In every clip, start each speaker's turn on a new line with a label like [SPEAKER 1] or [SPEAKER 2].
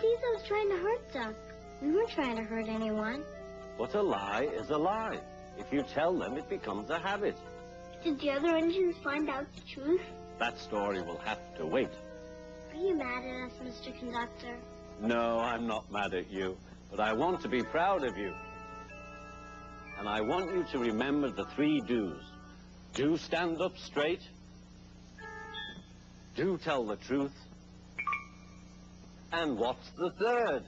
[SPEAKER 1] Tease, I was trying to hurt Duck. We weren't trying to hurt anyone.
[SPEAKER 2] But a lie is a lie. If you tell them, it becomes a habit.
[SPEAKER 1] Did the other engines find out the truth?
[SPEAKER 2] That story will have to wait.
[SPEAKER 1] Are you mad at us, Mr. Conductor?
[SPEAKER 2] No, I'm not mad at you, but I want to be proud of you. And I want you to remember the 3 do's. Do stand up straight. Do tell the truth. And what's the 3rd?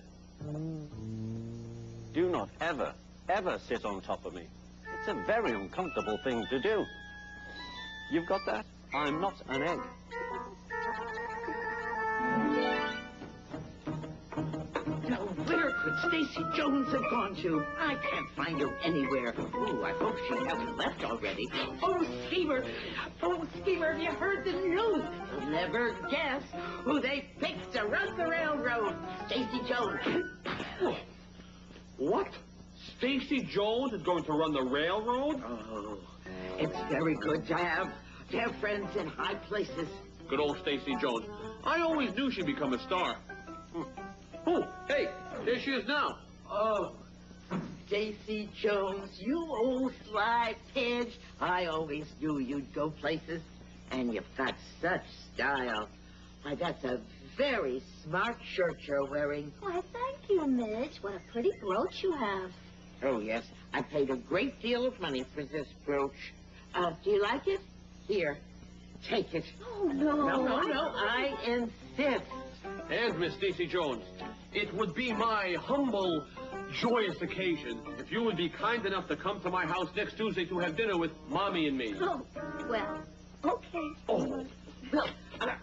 [SPEAKER 2] Do not ever, ever sit on top of me. It's a very uncomfortable thing to do. You've got that? I'm not an egg.
[SPEAKER 3] Now, where could Stacy Jones have gone to? I can't find her anywhere. Oh, I hope she hasn't left already. Oh, Schemer! Oh, Schemer, have you heard the news? You'll never guess who they picked to run the railroad. Stacy Jones.
[SPEAKER 4] What? Stacy Jones is going to run the railroad?
[SPEAKER 3] Oh, it's very good to have friends in high places.
[SPEAKER 4] Good old Stacy Jones. I always knew she'd become a star. Oh, hey, there she is now.
[SPEAKER 3] Oh, Stacy Jones, you old sly pidge. I always knew you'd go places, and you've got such style. Why, that's a very smart shirt you're wearing.
[SPEAKER 1] Why, thank you, Midge. What a pretty brooch you have.
[SPEAKER 3] Oh, yes, I paid a great deal of money for this brooch. Do you like it? Here, take it.
[SPEAKER 1] Oh, no.
[SPEAKER 3] No, I insist.
[SPEAKER 4] And Miss Stacy Jones, it would be my humble, joyous occasion if you would be kind enough to come to my house next Tuesday to have dinner with Mommy and me.
[SPEAKER 1] Oh, well, okay.
[SPEAKER 3] Oh, well,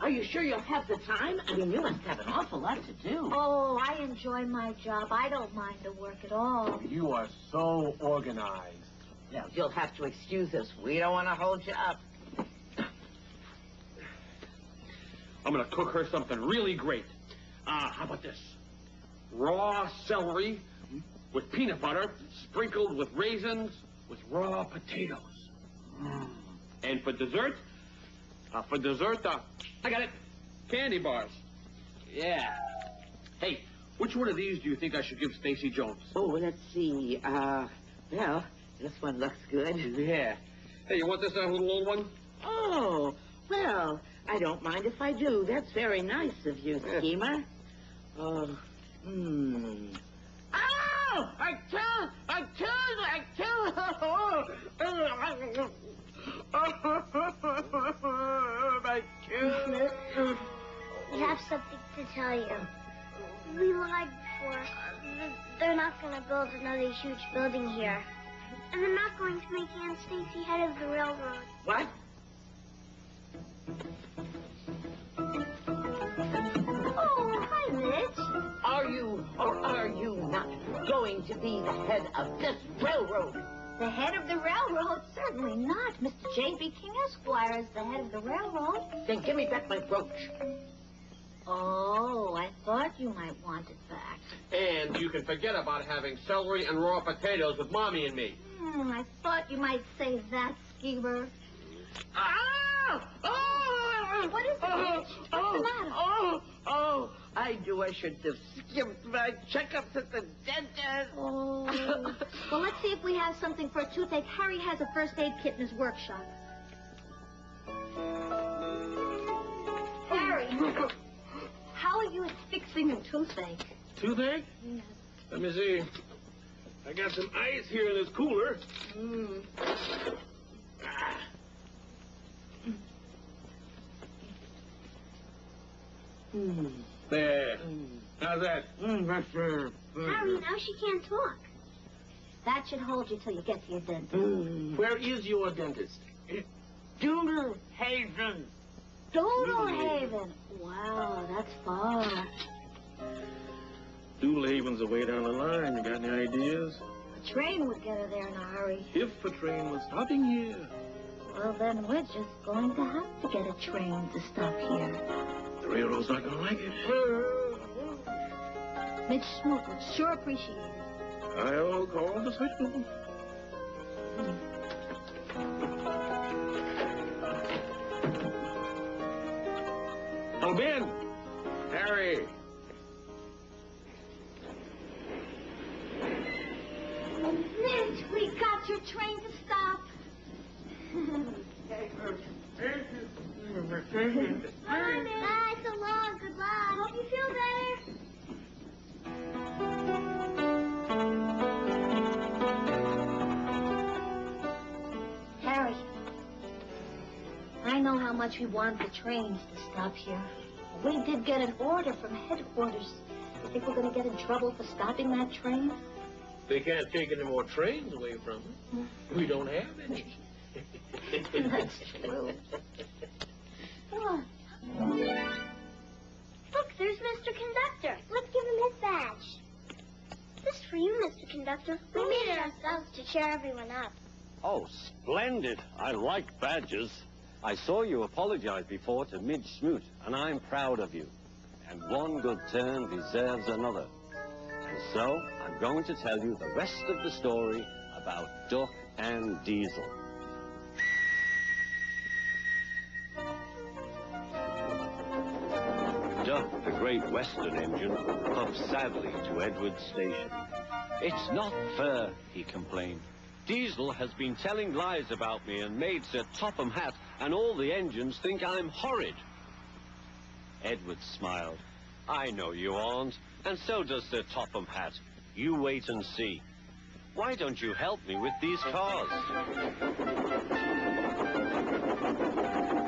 [SPEAKER 3] are you sure you'll have the time? I mean, you must have an awful lot to do.
[SPEAKER 1] Oh, I enjoy my job. I don't mind the work at all.
[SPEAKER 5] You are so organized.
[SPEAKER 3] Now, you'll have to excuse us. We don't want to hold you up.
[SPEAKER 4] I'm going to cook her something really great. How about this? Raw celery with peanut butter, sprinkled with raisins, with raw potatoes. And for dessert, I got it. Candy bars. Yeah. Hey, which one of these do you think I should give Stacy Jones?
[SPEAKER 3] Oh, let's see. Well, this one looks good.
[SPEAKER 4] Yeah. Hey, you want this little old one?
[SPEAKER 3] Oh, well, I don't mind if I do. That's very nice of you, Schemer. Oh, I killed. My kid.
[SPEAKER 1] We have something to tell you. We lied before. They're not going to build another huge building here. And they're not going to make Aunt Stacy head of the railroad.
[SPEAKER 3] What?
[SPEAKER 1] Oh, hi, Mitch.
[SPEAKER 3] Are you or are you not going to be the head of this railroad?
[SPEAKER 1] The head of the railroad? Certainly not. Mr. J.B. King Esquire is the head of the railroad.
[SPEAKER 3] Then give me back my brooch.
[SPEAKER 1] Oh, I thought you might want it back.
[SPEAKER 4] And you can forget about having celery and raw potatoes with Mommy and me.
[SPEAKER 1] I thought you might say that, Schemer. What is it, Mitch? What's the matter?
[SPEAKER 3] I knew I should have skipped my checkups at the dentist.
[SPEAKER 1] Oh. Well, let's see if we have something for a toothache. Harry has a first aid kit in his workshop. Harry, how are you at fixing a toothache?
[SPEAKER 4] Toothache?
[SPEAKER 1] Yes.
[SPEAKER 4] Let me see. I got some ice here in this cooler. There. How's that?
[SPEAKER 1] Harry, now she can't talk. That should hold you till you get to your dentist.
[SPEAKER 5] Where is your dentist?
[SPEAKER 3] Doodle Haven.
[SPEAKER 1] Doodlehaven. Wow, that's far.
[SPEAKER 5] Doodlehaven's a way down the line. You got any ideas?
[SPEAKER 1] A train would get her there in a hurry.
[SPEAKER 5] If a train was stopping here.
[SPEAKER 1] Well, then we're just going to have to get a train to stop here.
[SPEAKER 5] The railroad's not gonna like it.
[SPEAKER 1] Mitch Smoot would sure appreciate it.
[SPEAKER 5] I'll call the switchman.
[SPEAKER 4] Oh, Ben! Harry!
[SPEAKER 6] much we want the trains to stop here. We did get an order from headquarters. You think we're going to get in trouble for stopping that train?
[SPEAKER 5] They can't take any more trains away from us. We don't have any.
[SPEAKER 6] That's true. What?
[SPEAKER 1] Look, there's Mr. Conductor. Let's give him his badge. This is for you, Mr. Conductor. We made it ourselves to cheer everyone up.
[SPEAKER 2] Oh, splendid. I like badges. I saw you apologize before to Midge Smoot, and I'm proud of you. And one good turn deserves another. And so, I'm going to tell you the rest of the story about Duck and Diesel. Duck, the Great Western engine, puffed sadly to Edward Station. "It's not fair," he complained. "Diesel has been telling lies about me and made Sir Topham Hatt and all the engines think I'm horrid." Edward smiled. "I know you aren't, and so does Sir Topham Hatt. You wait and see. Why don't you help me with these cars?"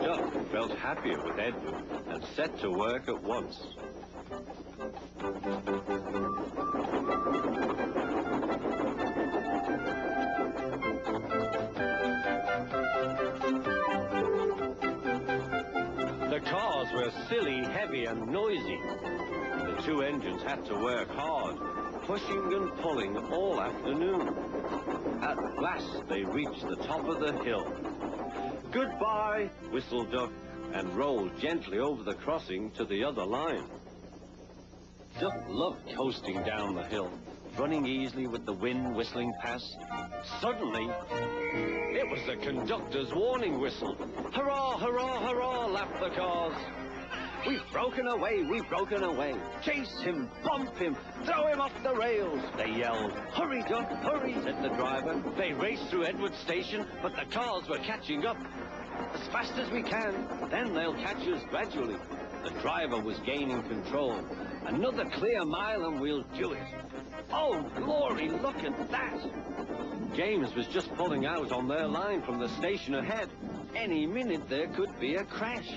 [SPEAKER 2] Duck felt happier with Edward and set to work at once. The cars were silly, heavy, and noisy. The two engines had to work hard, pushing and pulling all afternoon. At last, they reached the top of the hill. "Goodbye," whistled Duck, and rolled gently over the crossing to the other line. Duck loved coasting down the hill, running easily with the wind whistling past. Suddenly, it was the conductor's warning whistle. "Hurrah, hurrah, hurrah," laughed the cars. "We've broken away, we've broken away. Chase him, bump him, throw him off the rails," they yelled. "Hurry, Duck, hurry," said the driver. They raced through Edward Station, but the cars were catching up. "As fast as we can, then they'll catch us gradually." The driver was gaining control. "Another clear mile and we'll do it." "Oh, glory, look at that!" James was just pulling out on their line from the station ahead. Any minute there could be a crash.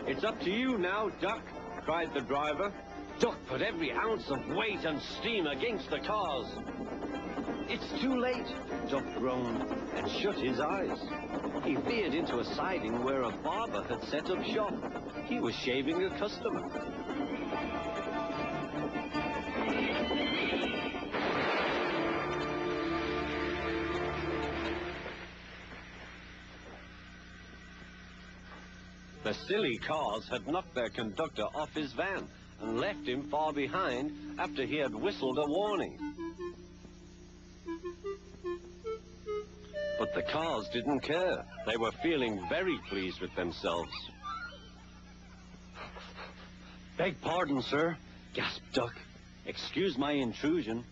[SPEAKER 2] "It's up to you now, Duck," cried the driver. Duck put every ounce of weight and steam against the cars. "It's too late," Duck groaned and shut his eyes. He veered into a siding where a barber had set up shop. He was shaving a customer. The silly cars had knocked their conductor off his van and left him far behind after he had whistled a warning. But the cars didn't care. They were feeling very pleased with themselves. "Beg pardon, sir," gasped Duck. "Excuse my intrusion."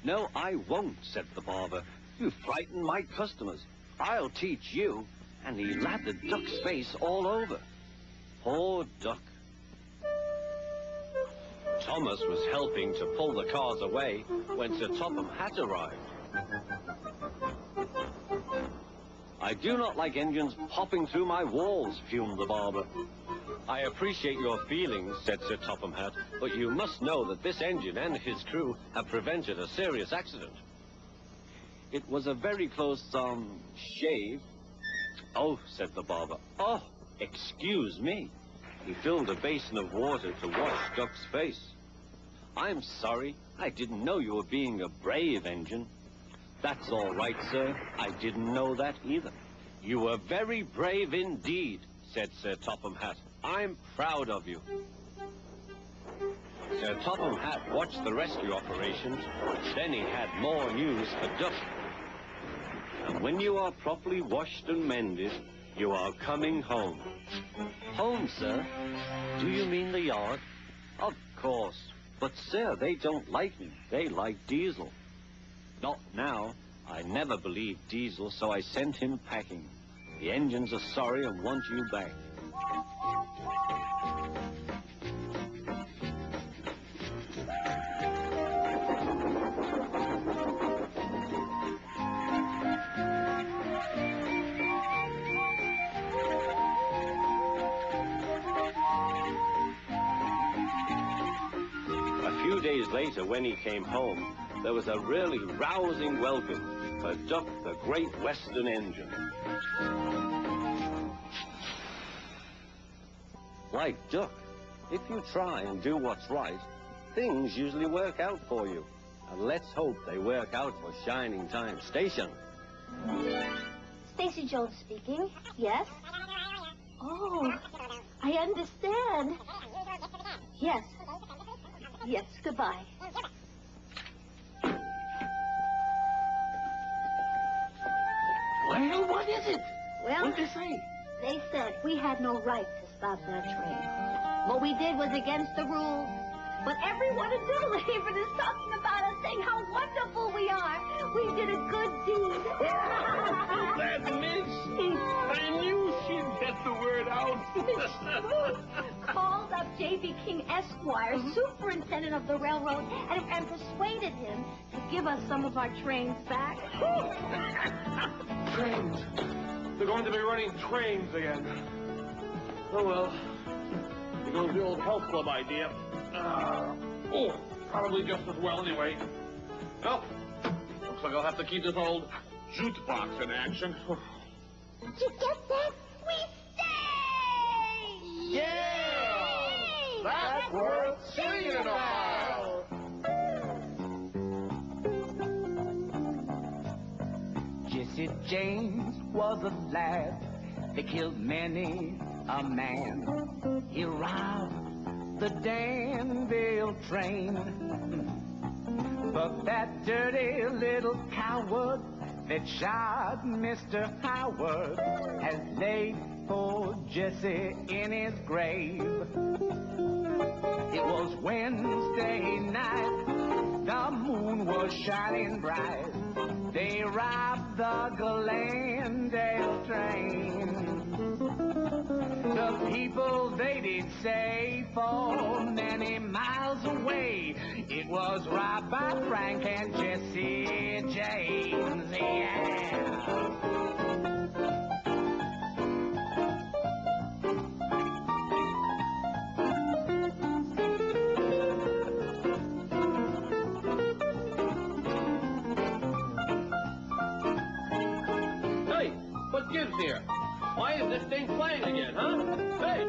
[SPEAKER 2] "No, I won't," said the barber. "You frightened my customers. I'll teach you." And he lathered Duck's face all over. Poor Duck. Thomas was helping to pull the cars away when Sir Topham Hatt arrived. "I do not like engines popping through my walls," fumed the barber. "I appreciate your feelings," said Sir Topham Hatt, "but you must know that this engine and his crew have prevented a serious accident." "It was a very close, shave." "Oh," said the barber. "Oh, excuse me." He filled a basin of water to wash Duck's face. "I'm sorry. I didn't know you were being a brave engine." "That's all right, sir. I didn't know that either." "You were very brave indeed," said Sir Topham Hatt. "I'm proud of you." Sir Topham Hatt watched the rescue operations. Then he had more news for Duck. "And when you are properly washed and mended, you are coming home." "Home, sir? Do you mean the yard?" "Of course. But, sir, they don't like me. They like Diesel." "Not now. I never believed Diesel, so I sent him packing. The engines are sorry and want you back." 2 days later, when he came home, there was a really rousing welcome for Duck, the Great Western Engine. Like Duck, if you try and do what's right, things usually work out for you. And let's hope they work out for Shining Time Station.
[SPEAKER 6] Stacy Jones speaking. Yes? Oh, I understand. Yes. Yes, goodbye.
[SPEAKER 4] Well, what is it?
[SPEAKER 6] Well,
[SPEAKER 4] What'd they say?
[SPEAKER 6] they said we had no right to stop that train. What we did was against the rules. But everyone in Doolhaven is talking about us, saying how wonderful we are. We did a good deed.
[SPEAKER 5] That Miss, I knew she'd get the word out.
[SPEAKER 6] Called up J.B. King Esquire, superintendent of the railroad, and persuaded him to give us some of our trains back.
[SPEAKER 4] Trains. They're going to be running trains again. Oh, well. There goes the old health club idea. Probably just as well anyway. Well, looks like I'll have to keep this old jukebox in action.
[SPEAKER 1] Did you get that? We stay!
[SPEAKER 5] Yeah! That's worth singing about!
[SPEAKER 7] Jesse James was a lad that killed many a man. He robbed the Danville train. But that dirty little coward that shot Mr. Howard has laid poor Jesse in his grave. It was Wednesday night, the moon was shining bright. They robbed the Glendale train. The people, they did say, for many miles away, it was robbed by Frank and Jesse James, yeah.
[SPEAKER 4] Hey, what gives here? Why is this thing playing again, huh? Hey!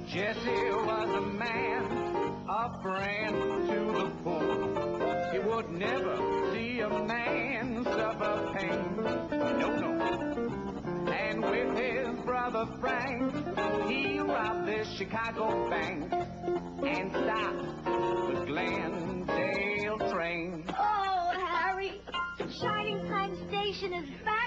[SPEAKER 7] Jesse was a man, a friend to the poor. He would never see a man suffer pain. No, no. And with his brother Frank, he robbed this Chicago bank and stopped the Glendale train.
[SPEAKER 1] Oh, Harry, Shining Time Station is back.